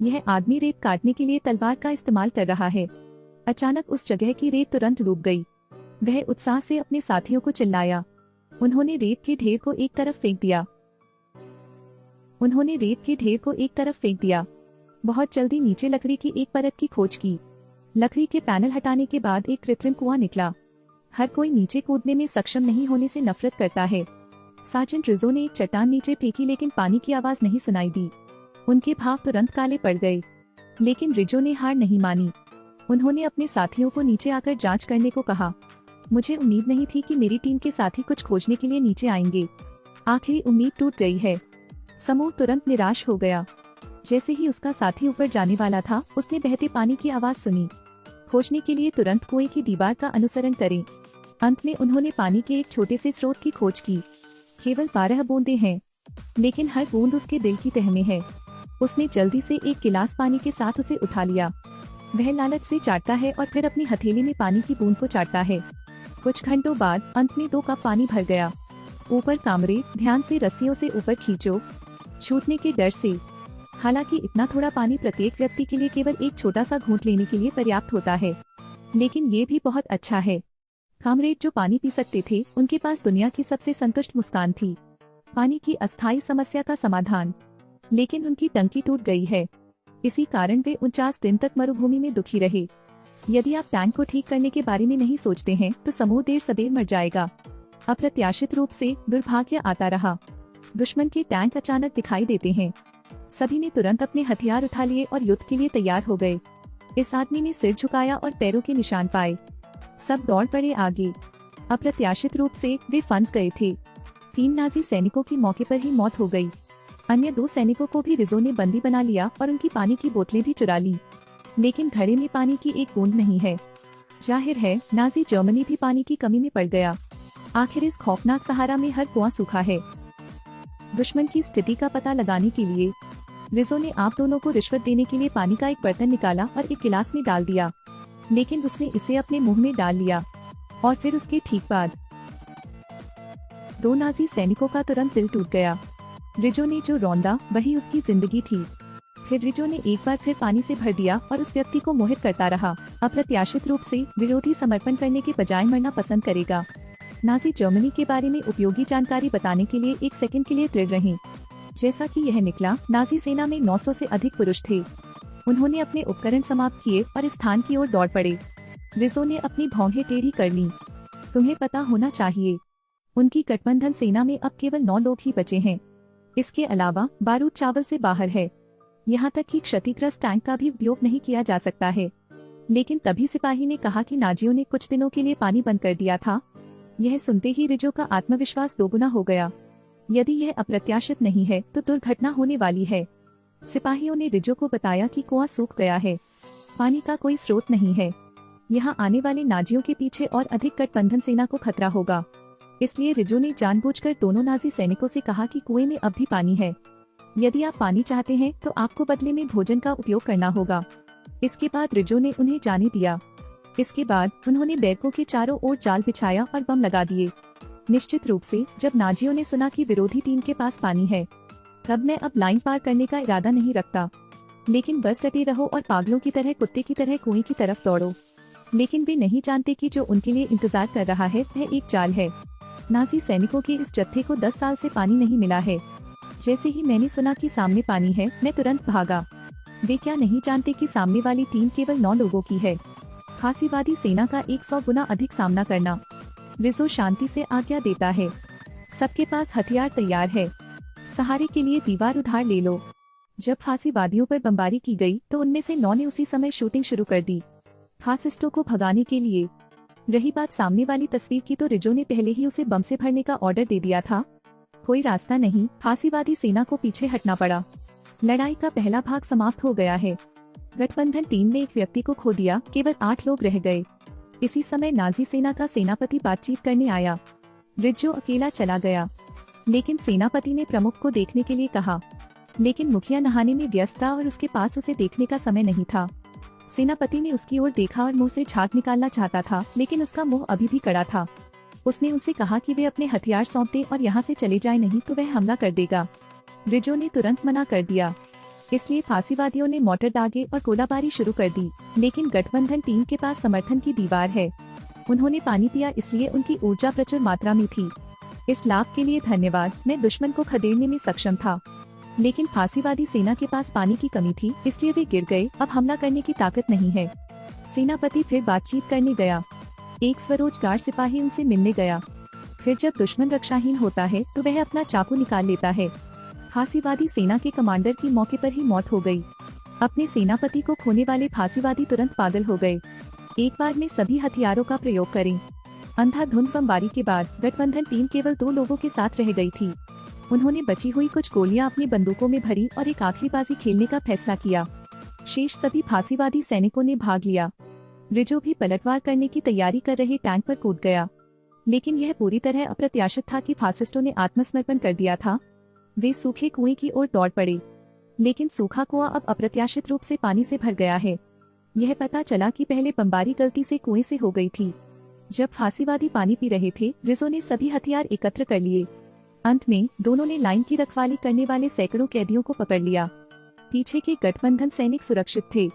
यह आदमी रेत काटने के लिए तलवार का इस्तेमाल कर रहा है। अचानक उस जगह की रेत तुरंत डूब गई। वह उत्साह से अपने साथियों को चिल्लाया। उन्होंने रेत के ढेर को एक तरफ फेंक दिया। बहुत जल्दी नीचे लकड़ी की एक परत की खोज की। लकड़ी के पैनल हटाने के बाद एक कृत्रिम कुआं निकला। हर कोई नीचे कूदने में सक्षम नहीं होने से नफरत करता है। सार्जेंट रिजो ने एक चट्टान नीचे फेंकी, लेकिन पानी की आवाज नहीं सुनाई दी। उनके भाव तुरंत काले पड़ गए, लेकिन रिजो ने हार नहीं मानी। उन्होंने अपने साथियों को नीचे आकर जांच करने को कहा। मुझे उम्मीद नहीं थी कि मेरी टीम के साथी कुछ खोजने के लिए नीचे आएंगे। आखिरी उम्मीद टूट गई है। समूह तुरंत निराश हो गया। जैसे ही उसका साथी ऊपर जाने वाला था, उसने बहते पानी की आवाज सुनी। खोजने के लिए तुरंत कुएं की दीवार का अनुसरण करें। अंत में उन्होंने पानी के एक छोटे से स्रोत की खोज की। केवल 12 बूंदें हैं, लेकिन हर बूंद उसके दिल की तह में है। उसने जल्दी से एक गिलास पानी के साथ उसे उठा लिया। वह लालच से चाटता है और फिर अपनी हथेली में पानी की बूंद को चाटता है। कुछ घंटों बाद अंत में 2 कप पानी भर गया। ऊपर कामरे, ध्यान से रस्सियों से ऊपर खींचो, छूटने के डर से। हालांकि इतना थोड़ा पानी प्रत्येक व्यक्ति के लिए केवल एक छोटा सा घूंट लेने के लिए पर्याप्त होता है, लेकिन ये भी बहुत अच्छा है। कामरेड जो पानी पी सकते थे, उनके पास दुनिया की सबसे संतुष्ट मुस्कान थी। पानी की अस्थायी समस्या का समाधान। लेकिन उनकी टंकी टूट गई है। इसी कारण वे 49 दिन तक मरुभूमि में दुखी रहे। यदि आप टैंक को ठीक करने के बारे में नहीं सोचते हैं, तो समूह देर सबेर मर जाएगा। अप्रत्याशित रूप से दुर्भाग्य आता रहा। दुश्मन के टैंक अचानक दिखाई देते हैं। सभी ने तुरंत अपने हथियार उठा लिए और युद्ध के लिए तैयार हो गए। इस आदमी ने सिर झुकाया और पैरों के निशान पाए। सब दौड़ पड़े आगे। अप्रत्याशित रूप से वे फंस गए थे। 3 नाजी सैनिकों की मौके पर ही मौत हो गई। अन्य 2 सैनिकों को भी रिजो ने बंदी बना लिया और उनकी पानी की बोतलें भी चुरा ली। लेकिन घड़े में पानी की एक बूंद नहीं है। जाहिर है नाजी जर्मनी भी पानी की कमी में पड़ गया। आखिर इस खौफनाक सहारा में हर कुआं सूखा है। दुश्मन की स्थिति का पता लगाने के लिए रिजो ने आप दोनों को रिश्वत देने के लिए पानी का एक बर्तन निकाला और एक गिलास में डाल दिया, लेकिन उसने इसे अपने मुंह में डाल लिया। और फिर उसके ठीक बाद 2 नाजी सैनिकों का तुरंत दिल टूट गया। रिजो ने जो रौंदा वही उसकी जिंदगी थी। फिर रिजो ने एक बार फिर पानी से भर दिया और उस व्यक्ति को मोहित करता रहा। अप्रत्याशित रूप से विरोधी समर्पण करने के बजाय मरना पसंद करेगा। नाजी जर्मनी के बारे में उपयोगी जानकारी बताने के लिए 1 सेकंड के लिए दृढ़ रहें। जैसा कि यह निकला, नाजी सेना में 900 से अधिक पुरुष थे। उन्होंने अपने उपकरण समाप्त किए और इस स्थान की ओर दौड़ पड़े। रिजो ने अपनी भौहें टेढ़ी कर लीं। तुम्हें पता होना चाहिए, उनकी गठबंधन सेना में अब केवल 9 लोग ही बचे हैं। इसके अलावा बारूद चावल से बाहर है। यहाँ तक कि क्षतिग्रस्त टैंक का भी उपयोग नहीं किया जा सकता है। लेकिन तभी सिपाही ने कहा कि नाजियों ने कुछ दिनों के लिए पानी बंद कर दिया था। यह सुनते ही रिजो का आत्मविश्वास दोगुना हो गया। यदि यह अप्रत्याशित नहीं है तो दुर्घटना होने वाली है। सिपाहियों ने रिजो को बताया कि कुआं सूख गया है, पानी का कोई स्रोत नहीं है। यहाँ आने वाले नाजियों के पीछे और अधिक गठबंधन सेना को खतरा होगा। इसलिए रिजो ने जानबूझकर दोनों नाजी सैनिकों से कहा कि कुएं में अब भी पानी है। यदि आप पानी चाहते हैं तो आपको बदले में भोजन का उपयोग करना होगा। इसके बाद रिजो ने उन्हें जाने दिया। इसके बाद उन्होंने बैरकों के चारों ओर जाल बिछाया और बम लगा दिए। निश्चित रूप से जब नाजियों ने सुना कि विरोधी टीम के पास पानी है, तब मैं अब लाइन पार करने का इरादा नहीं रखता, लेकिन बस डटे रहो और पागलों की तरह कुत्ते की तरह कुएं की तरफ दौड़ो। लेकिन वे नहीं जानते कि जो उनके लिए इंतजार कर रहा है वह एक जाल है। नाजी सैनिकों के इस जत्थे को 10 साल से पानी नहीं मिला है। जैसे ही मैंने सुना कि सामने पानी है, मैं तुरंत भागा। वे क्या नहीं जानते कि सामने वाली टीम केवल 9 लोगों की है। फांसीवादी सेना का 100 गुना अधिक सामना करना। रिजो शांति से आज्ञा देता है। सबके पास हथियार तैयार है। सहारे के लिए दीवार उधार ले लो। जब फांसीवादियों पर बमबारी की गई तो उनमें से 9 ने उसी समय शूटिंग शुरू कर दी, फासिस्टों को भगाने के लिए। रही बात सामने वाली तस्वीर की, तो रिजो ने पहले ही उसे बम से भरने का ऑर्डर दे दिया था। कोई रास्ता नहीं, फांसीवादी सेना को पीछे हटना पड़ा। लड़ाई का पहला भाग समाप्त हो गया है। गठबंधन टीम ने एक व्यक्ति को खो दिया, केवल 8 लोग रह गए। इसी समय नाजी सेना का सेनापति बातचीत करने आया। रिजो अकेला चला गया, लेकिन सेनापति ने प्रमुख को देखने के लिए कहा। लेकिन मुखिया नहाने में व्यस्त था और उसके पास उसे देखने का समय नहीं था। सेनापति ने उसकी ओर देखा और मुंह से झाग निकालना चाहता था, लेकिन उसका मुंह अभी भी कड़ा था। उसने उनसे कहा कि वे अपने हथियार सौंप दें और यहाँ से चले जाए, नहीं तो वह हमला कर देगा। रिजो ने तुरंत मना कर दिया। इसलिए फांसीवादियों ने मोटर दागे और गोलाबारी शुरू कर दी। लेकिन गठबंधन टीम के पास समर्थन की दीवार है। उन्होंने पानी पिया, इसलिए उनकी ऊर्जा प्रचुर मात्रा में थी। इस लाभ के लिए धन्यवाद। मैं दुश्मन को खदेड़ने में सक्षम था, लेकिन फांसीवादी सेना के पास पानी की कमी थी, इसलिए वे गिर गए। अब हमला करने की ताकत नहीं है। सेनापति फिर बातचीत करने गया। एक स्वरोजगार सिपाही उनसे मिलने गया। फिर जब दुश्मन रक्षाहीन होता है तो वह अपना चाकू निकाल लेता है। फांसीवादी सेना के कमांडर की मौके पर ही मौत हो गई। अपने सेनापति को खोने वाले फांसीवादी तुरंत पागल हो गए। एक बार में सभी हथियारों का प्रयोग करें। अंधाधुंध बमबारी के बाद गठबंधन टीम केवल 2 लोगों के साथ रह गई थी। उन्होंने बची हुई कुछ गोलियां अपनी बंदूकों में भरी और एक आखिरी बाजी खेलने का फैसला किया। शेष सभी फांसीवादी सैनिकों ने भाग लिया। रिजो भी पलटवार करने की तैयारी कर रहे टैंक पर कूद गया, लेकिन यह पूरी तरह अप्रत्याशित था कि फासिस्टों ने आत्मसमर्पण कर दिया था। वे सूखे कुएं की ओर दौड़ पड़े, लेकिन सूखा कुआं अब अप्रत्याशित रूप से पानी से भर गया है। यह पता चला कि पहले बमबारी गलती से कुएं से हो गई थी। जब फांसीवादी पानी पी रहे थे, रिजो ने सभी हथियार एकत्र कर लिए। अंत में दोनों ने लाइन की रखवाली करने वाले सैकड़ों कैदियों को पकड़ लिया। पीछे के गठबंधन सैनिक सुरक्षित थे।